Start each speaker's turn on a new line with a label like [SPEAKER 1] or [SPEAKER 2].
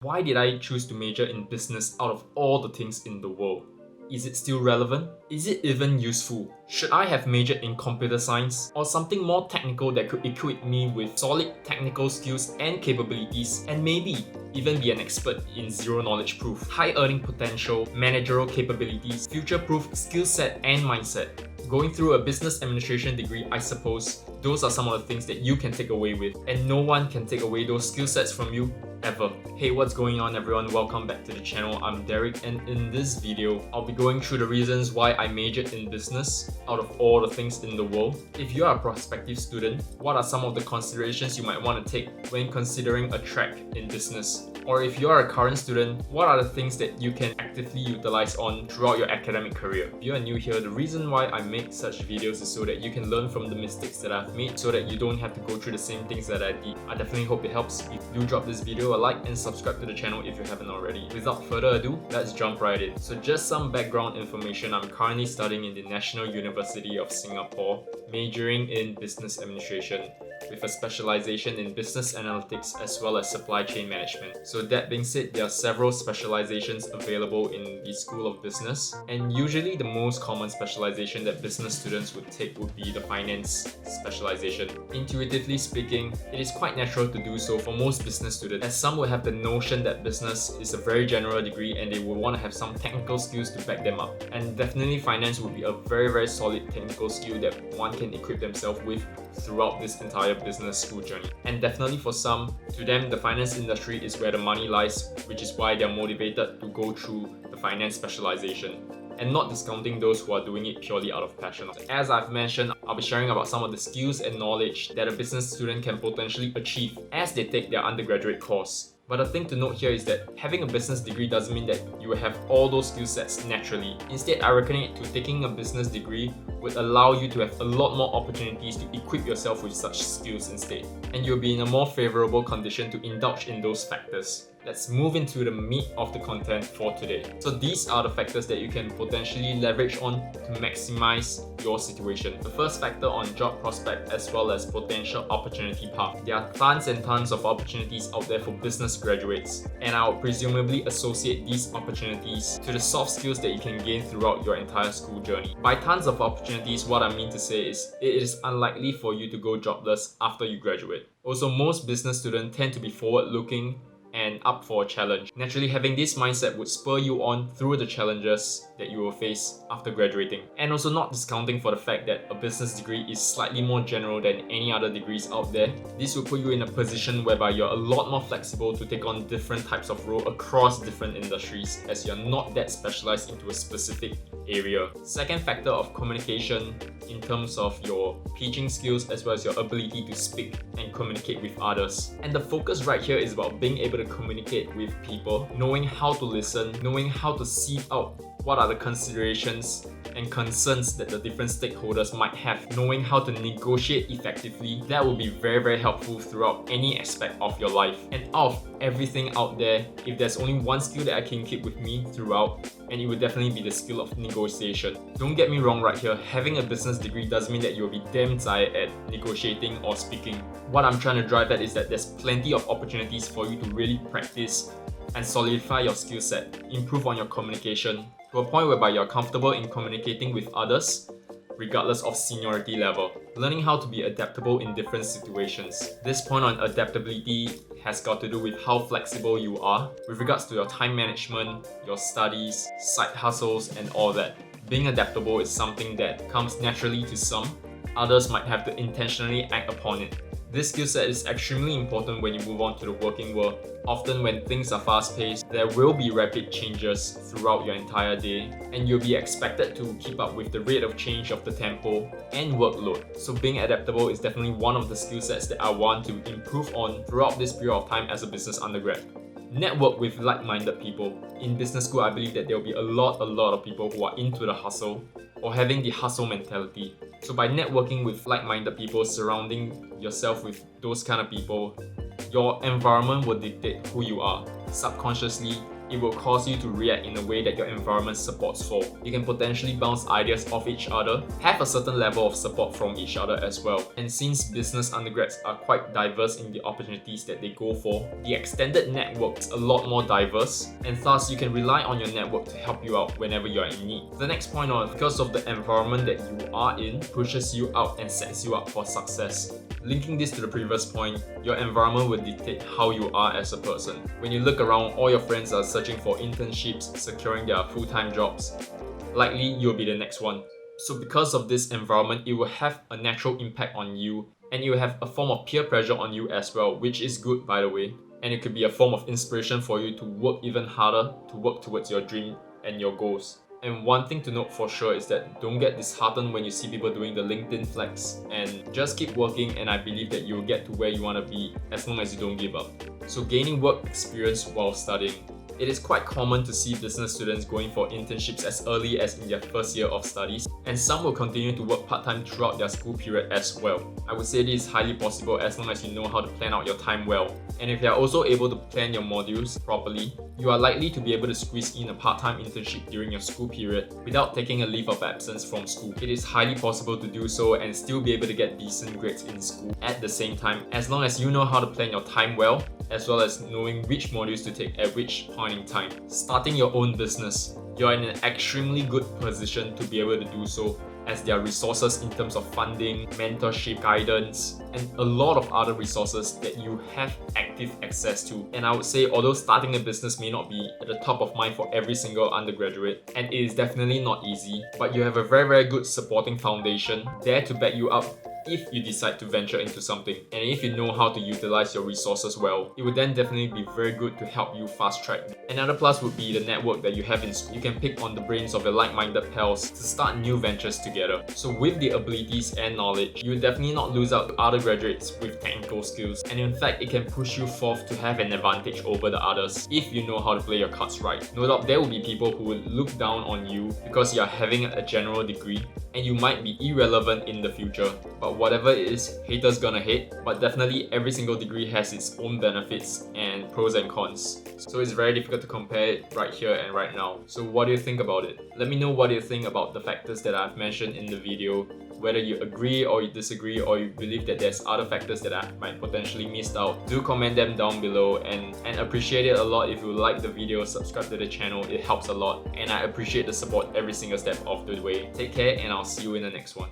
[SPEAKER 1] Why did I choose to major in business out of all the things in the world? Is it still relevant? Is it even useful? Should I have majored in computer science or something more technical that could equip me with solid technical skills and capabilities, and maybe even be an expert in zero knowledge proof, high earning potential, managerial capabilities, future-proof skill set and mindset? Going through a business administration degree, I suppose those are some of the things that you can take away with, and no one can take away those skill sets from you ever. Hey, what's going on everyone? Welcome back to the channel. I'm Derek, and in this video, I'll be going through the reasons why I majored in business out of all the things in the world. If you are a prospective student, what are some of the considerations you might want to take when considering a track in business? Or if you are a current student, what are the things that you can actively utilize on throughout your academic career? If you are new here, the reason why I make such videos is so that you can learn from the mistakes that I've made, so that you don't have to go through the same things that I did. I definitely hope it helps. If you do drop this video a like and subscribe to the channel if you haven't already. Without further ado, let's jump right in. So just some background information. I'm currently studying in the National University of Singapore, majoring in business administration, with a specialization in business analytics as well as supply chain management. So that being said, there are several specializations available in the School of Business, and usually the most common specialization that business students would take would be the finance specialization. Intuitively speaking, it is quite natural to do so for most business students, as some would have the notion that business is a very general degree and they would want to have some technical skills to back them up. And definitely finance would be a very solid technical skill that one can equip themselves with throughout this entire business school journey. And definitely for some, to them the finance industry is where the money lies, which is why they're motivated to go through the finance specialization, and not discounting those who are doing it purely out of passion. As I've mentioned, I'll be sharing about some of the skills and knowledge that a business student can potentially achieve as they take their undergraduate course. But the thing to note here is that having a business degree doesn't mean that you will have all those skill sets naturally. Instead, I reckon it to taking a business degree would allow you to have a lot more opportunities to equip yourself with such skills instead, and you'll be in a more favorable condition to indulge in those factors. Let's move into the meat of the content for today. So these are the factors that you can potentially leverage on to maximize your situation. The first factor on job prospect as well as potential opportunity path. There are tons and tons of opportunities out there for business graduates, and I'll presumably associate these opportunities to the soft skills that you can gain throughout your entire school journey. By tons of opportunities, what I mean to say is it is unlikely for you to go jobless after you graduate. Also, most business students tend to be forward-looking and up for a challenge. Naturally, having this mindset would spur you on through the challenges that you will face after graduating. And also not discounting for the fact that a business degree is slightly more general than any other degrees out there. This will put you in a position whereby you're a lot more flexible to take on different types of role across different industries, as you're not that specialized into a specific area. Second factor of communication in terms of your teaching skills as well as your ability to speak and communicate with others. And the focus right here is about being able to communicate with people, knowing how to listen, knowing how to sieve out what are the considerations and concerns that the different stakeholders might have, knowing how to negotiate effectively. That will be very helpful throughout any aspect of your life. And out of everything out there, if there's only one skill that I can keep with me throughout, and it would definitely be the skill of negotiation. Don't get me wrong right here, having a business degree doesn't mean that you'll be damn tired at negotiating or speaking. What I'm trying to drive at is that there's plenty of opportunities for you to really practice and solidify your skill set, improve on your communication, to a point whereby you're comfortable in communicating with others regardless of seniority level. Learning how to be adaptable in different situations. This point on adaptability has got to do with how flexible you are with regards to your time management, your studies, side hustles, and all that. Being adaptable is something that comes naturally to some. Others might have to intentionally act upon it. This skill set is extremely important when you move on to the working world. Often when things are fast-paced, there will be rapid changes throughout your entire day, and you'll be expected to keep up with the rate of change of the tempo and workload. So being adaptable is definitely one of the skill sets that I want to improve on throughout this period of time as a business undergrad. Network with like-minded people. In business school, I believe that there will be a lot of people who are into the hustle or having the hustle mentality. So by networking with like-minded people, surrounding yourself with those kind of people, your environment will dictate who you are. Subconsciously, it will cause you to react in a way that your environment supports for. You can potentially bounce ideas off each other, have a certain level of support from each other as well. And since business undergrads are quite diverse in the opportunities that they go for, the extended network is a lot more diverse, and thus you can rely on your network to help you out whenever you are in need. The next point on, because of the environment that you are in, pushes you out and sets you up for success. Linking this to the previous point, your environment will dictate how you are as a person. When you look around, all your friends are searching for internships, securing their full-time jobs. Likely, you'll be the next one. So because of this environment, it will have a natural impact on you, and it will have a form of peer pressure on you as well, which is good, by the way. And it could be a form of inspiration for you to work even harder to work towards your dream and your goals. And one thing to note for sure is that don't get disheartened when you see people doing the LinkedIn flex, and just keep working, and I believe that you'll get to where you want to be as long as you don't give up. So gaining work experience while studying. It is quite common to see business students going for internships as early as in their first year of studies, and some will continue to work part-time throughout their school period as well. I would say this is highly possible as long as you know how to plan out your time well. And if you are also able to plan your modules properly, you are likely to be able to squeeze in a part-time internship during your school period without taking a leave of absence from school. It is highly possible to do so and still be able to get decent grades in school at the same time, as long as you know how to plan your time well, as well as knowing which modules to take at which point in time. Starting your own business, you're in an extremely good position to be able to do so, as there are resources in terms of funding, mentorship, guidance, and a lot of other resources that you have active access to. And I would say, although starting a business may not be at the top of mind for every single undergraduate, and it is definitely not easy, but you have a very good supporting foundation there to back you up if you decide to venture into something. And if you know how to utilize your resources well, it would then definitely be very good to help you fast track. Another plus would be the network that you have in school. You can pick on the brains of your like-minded pals to start new ventures together. So with the abilities and knowledge, you will definitely not lose out to other graduates with technical skills, and in fact it can push you forth to have an advantage over the others if you know how to play your cards right. No doubt there will be people who will look down on you because you are having a general degree and you might be irrelevant in the future, but whatever it is, haters gonna hate. But definitely every single degree has its own benefits and pros and cons, so it's very difficult to compare it right here and right now. So what do you think about it? Let me know what you think about the factors that I've mentioned in the video, whether you agree or you disagree, or you believe that there's other factors that I might potentially missed out. Do comment them down below, and appreciate it a lot if you like the video, subscribe to the channel, it helps a lot, and I appreciate the support every single step of the way. Take care, and I'll see you in the next one.